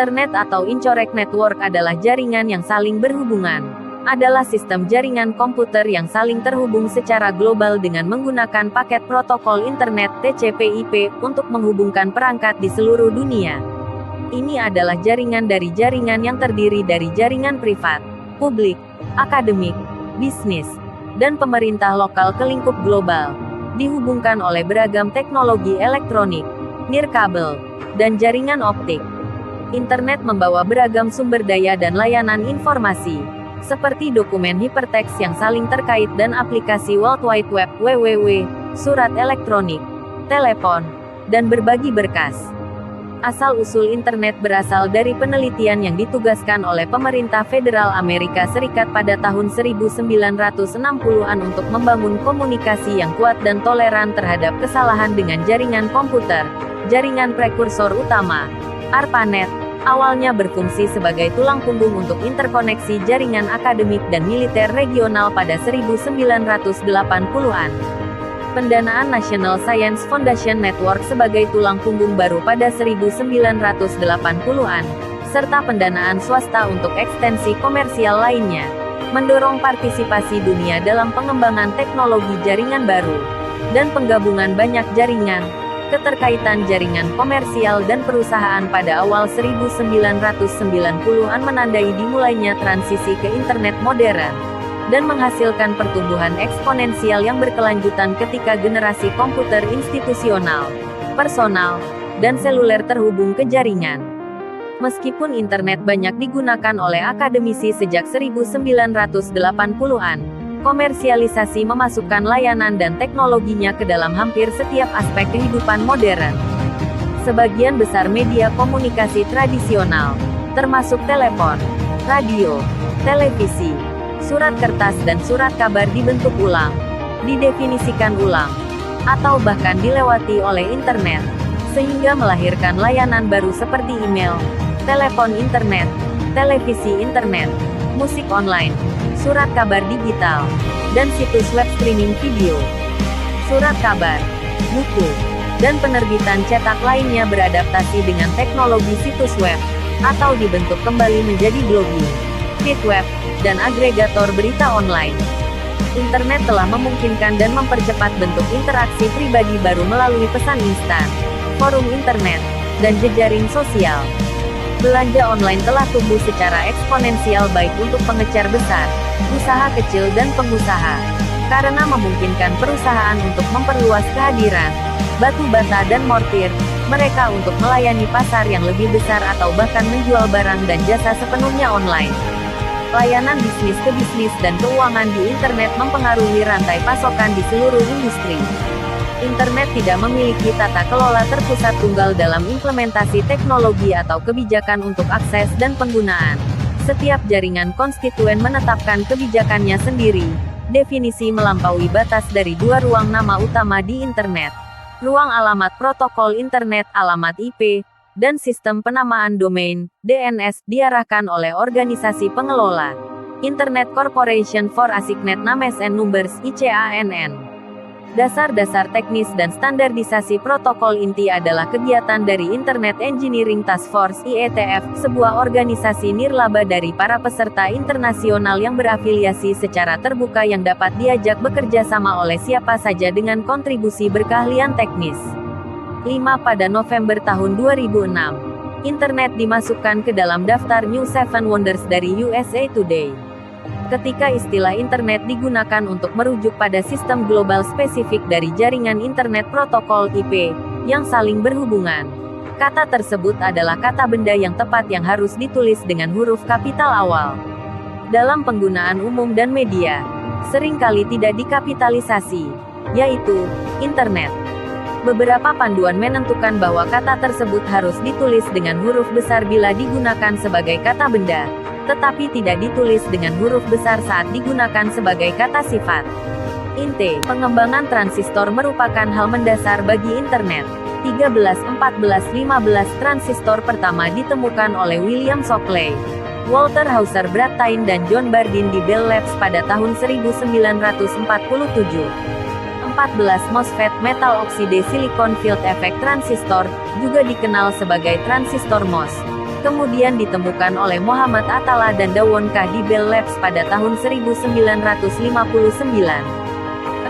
Internet atau Incorrect Network adalah jaringan yang saling berhubungan. Adalah sistem jaringan komputer yang saling terhubung secara global dengan menggunakan paket protokol internet TCP/IP untuk menghubungkan perangkat di seluruh dunia. Ini adalah jaringan dari jaringan yang terdiri dari jaringan privat, publik, akademik, bisnis, dan pemerintah lokal ke lingkup global. Dihubungkan oleh beragam teknologi elektronik, nirkabel, dan jaringan optik. Internet membawa beragam sumber daya dan layanan informasi, seperti dokumen hiperteks yang saling terkait dan aplikasi World Wide Web (WWW), surat elektronik, telepon, dan berbagi berkas. Asal-usul internet berasal dari penelitian yang ditugaskan oleh pemerintah federal Amerika Serikat pada tahun 1960-an untuk membangun komunikasi yang kuat dan toleran terhadap kesalahan dengan jaringan komputer. Jaringan prekursor utama, ARPANET, awalnya berfungsi sebagai tulang punggung untuk interkoneksi jaringan akademik dan militer regional pada 1980-an. Pendanaan National Science Foundation Network sebagai tulang punggung baru pada 1980-an, serta pendanaan swasta untuk ekstensi komersial lainnya, mendorong partisipasi dunia dalam pengembangan teknologi jaringan baru, dan penggabungan banyak jaringan, keterkaitan jaringan komersial dan perusahaan pada awal 1990-an menandai dimulainya transisi ke internet modern, dan menghasilkan pertumbuhan eksponensial yang berkelanjutan ketika generasi komputer institusional, personal, dan seluler terhubung ke jaringan. Meskipun internet banyak digunakan oleh akademisi sejak 1980-an, komersialisasi memasukkan layanan dan teknologinya ke dalam hampir setiap aspek kehidupan modern. Sebagian besar media komunikasi tradisional, termasuk telepon, radio, televisi, surat kertas dan surat kabar dibentuk ulang, didefinisikan ulang, atau bahkan dilewati oleh internet, sehingga melahirkan layanan baru seperti email, telepon internet, televisi internet, musik online, surat kabar digital, dan situs web streaming video. Surat kabar, buku, dan penerbitan cetak lainnya beradaptasi dengan teknologi situs web, atau dibentuk kembali menjadi blogging, feed web, dan agregator berita online. Internet telah memungkinkan dan mempercepat bentuk interaksi pribadi baru melalui pesan instan, forum internet, dan jejaring sosial. Belanja online telah tumbuh secara eksponensial baik untuk pengecer besar, usaha kecil dan pengusaha, karena memungkinkan perusahaan untuk memperluas kehadiran, batu bata dan mortir, mereka untuk melayani pasar yang lebih besar atau bahkan menjual barang dan jasa sepenuhnya online. Layanan bisnis ke bisnis dan keuangan di internet mempengaruhi rantai pasokan di seluruh industri. Internet tidak memiliki tata kelola terpusat tunggal dalam implementasi teknologi atau kebijakan untuk akses dan penggunaan. Setiap jaringan konstituen menetapkan kebijakannya sendiri. Definisi melampaui batas dari dua ruang nama utama di internet. Ruang alamat protokol internet, alamat IP, dan sistem penamaan domain, DNS, diarahkan oleh organisasi pengelola. Internet Corporation for Assigned Names and Numbers, ICANN. Dasar-dasar teknis dan standarisasi protokol inti adalah kegiatan dari Internet Engineering Task Force (IETF), sebuah organisasi nirlaba dari para peserta internasional yang berafiliasi secara terbuka yang dapat diajak bekerja sama oleh siapa saja dengan kontribusi berkeahlian teknis. 5 pada November tahun 2006, internet dimasukkan ke dalam daftar New Seven Wonders dari USA Today. Ketika istilah internet digunakan untuk merujuk pada sistem global spesifik dari jaringan internet protokol IP, yang saling berhubungan. Kata tersebut adalah kata benda yang tepat yang harus ditulis dengan huruf kapital awal. Dalam penggunaan umum dan media, seringkali tidak dikapitalisasi, yaitu internet. Beberapa panduan menentukan bahwa kata tersebut harus ditulis dengan huruf besar bila digunakan sebagai kata benda, tetapi tidak ditulis dengan huruf besar saat digunakan sebagai kata sifat. Int. Pengembangan transistor merupakan hal mendasar bagi internet. 13, 14, 15 transistor pertama ditemukan oleh William Shockley, Walter Hauser Bradtain dan John Bardeen di Bell Labs pada tahun 1947. 14 MOSFET metal oxide silicon field effect transistor, juga dikenal sebagai transistor MOS, kemudian ditemukan oleh Muhammad Attallah dan Dawon Kah di Bell Labs pada tahun 1959.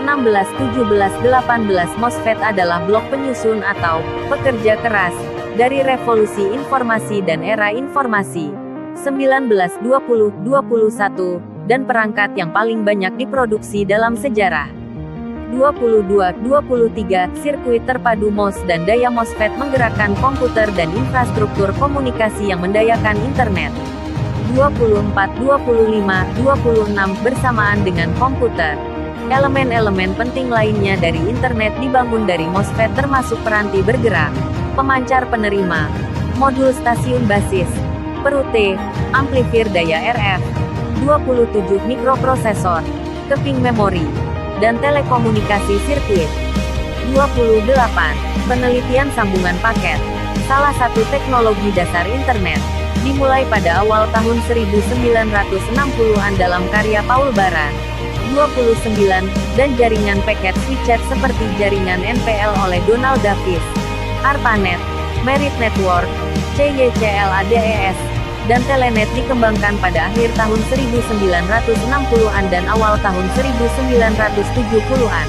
16, 17, 18 MOSFET adalah blok penyusun atau pekerja keras dari revolusi informasi dan era informasi. 19, 20, 21, dan perangkat yang paling banyak diproduksi dalam sejarah. 22, 23, sirkuit terpadu MOS dan daya MOSFET menggerakkan komputer dan infrastruktur komunikasi yang mendayakan internet. 24, 25, 26 bersamaan dengan komputer. Elemen-elemen penting lainnya dari internet dibangun dari MOSFET termasuk peranti bergerak, pemancar penerima, modul stasiun basis, perute, amplifier daya RF, 27 mikroprosesor, keping memori, dan telekomunikasi sirkuit. 28. Penelitian sambungan paket. Salah satu teknologi dasar internet, dimulai pada awal tahun 1960-an dalam karya Paul Baran. 29, dan jaringan paket switched seperti jaringan NPL oleh Donald Davis, ARPANET, Merit Network, CYCLADES, dan Telenet dikembangkan pada akhir tahun 1960-an dan awal tahun 1970-an.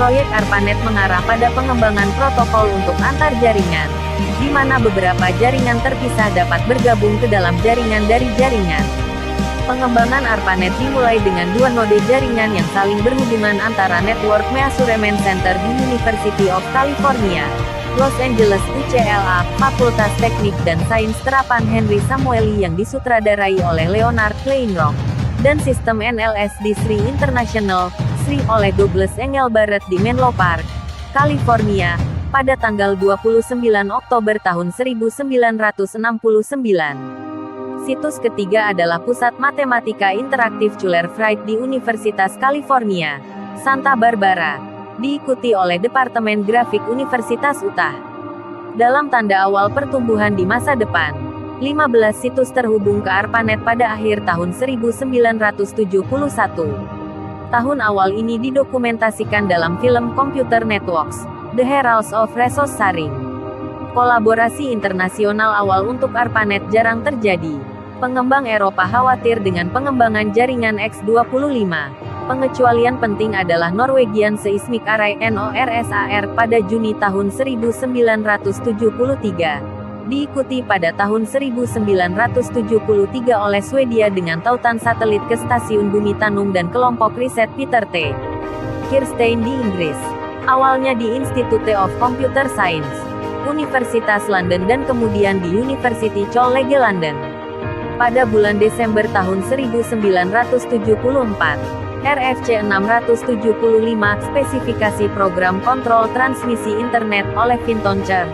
Proyek ARPANET mengarah pada pengembangan protokol untuk antar jaringan, di mana beberapa jaringan terpisah dapat bergabung ke dalam jaringan dari jaringan. Pengembangan ARPANET dimulai dengan dua node jaringan yang saling berhubungan antara Network Measurement Center di University of California, Los Angeles UCLA, Fakultas Teknik dan Sains Terapan Henry Samueli yang disutradarai oleh Leonard Kleinrock, dan sistem NLS di SRI International, SRI oleh Douglas Engelbart di Menlo Park, California, pada tanggal 29 Oktober tahun 1969. Situs ketiga adalah Pusat Matematika Interaktif Chuler Fright di Universitas California, Santa Barbara, diikuti oleh Departemen Grafik Universitas Utah. Dalam tanda awal pertumbuhan di masa depan, 15 situs terhubung ke ARPANET pada akhir tahun 1971. Tahun awal ini didokumentasikan dalam film Computer Networks, The Heralds of Resource Sharing. Kolaborasi internasional awal untuk ARPANET jarang terjadi. Pengembang Eropa khawatir dengan pengembangan jaringan X25. Pengecualian penting adalah Norwegian Seismic Array (NORSAR) pada Juni tahun 1973. Diikuti pada tahun 1973 oleh Swedia dengan tautan satelit ke Stasiun Bumi Tanum dan kelompok riset Peter T. Kirstein di Inggris. Awalnya di Institute of Computer Science, Universitas London dan kemudian di University College London. Pada bulan Desember tahun 1974, RFC 675 spesifikasi program kontrol transmisi internet oleh Vinton Cerf,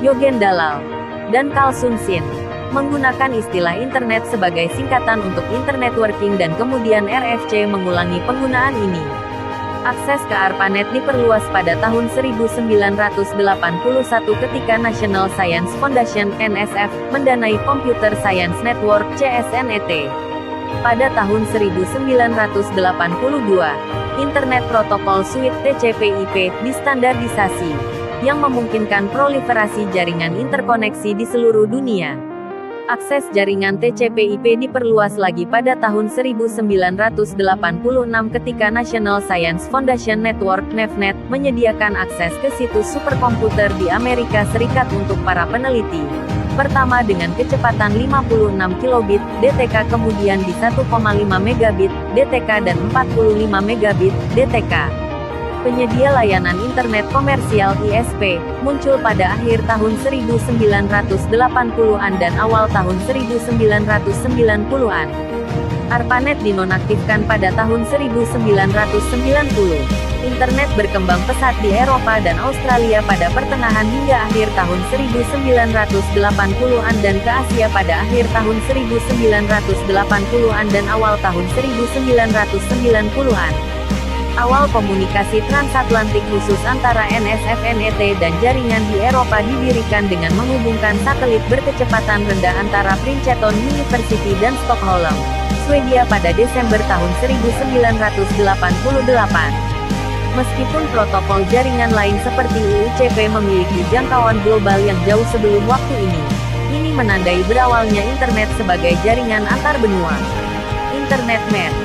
Yogen Dalal, dan Carl Sunsin, menggunakan istilah internet sebagai singkatan untuk internet working dan kemudian RFC mengulangi penggunaan ini. Akses ke ARPANET diperluas pada tahun 1981 ketika National Science Foundation (NSF) mendanai Computer Science Network (CSNET). Pada tahun 1982, Internet Protocol Suite (TCP/IP) distandardisasi, yang memungkinkan proliferasi jaringan interkoneksi di seluruh dunia. Akses jaringan TCP/IP diperluas lagi pada tahun 1986 ketika National Science Foundation Network (NEFNet) menyediakan akses ke situs superkomputer di Amerika Serikat untuk para peneliti. Pertama dengan kecepatan 56 kilobit DTK, kemudian di 1,5 megabit DTK dan 45 megabit DTK. Penyedia layanan internet komersial ISP, muncul pada akhir tahun 1980-an dan awal tahun 1990-an. ARPANET dinonaktifkan pada tahun 1990. Internet berkembang pesat di Eropa dan Australia pada pertengahan hingga akhir tahun 1980-an dan ke Asia pada akhir tahun 1980-an dan awal tahun 1990-an. Awal komunikasi transatlantik khusus antara NSF/NET dan jaringan di Eropa didirikan dengan menghubungkan satelit berkecepatan rendah antara Princeton University dan Stockholm, Swedia pada Desember tahun 1988. Meskipun protokol jaringan lain seperti UUCP memiliki jangkauan global yang jauh sebelum waktu ini menandai berawalnya internet sebagai jaringan antar benua. Internet Net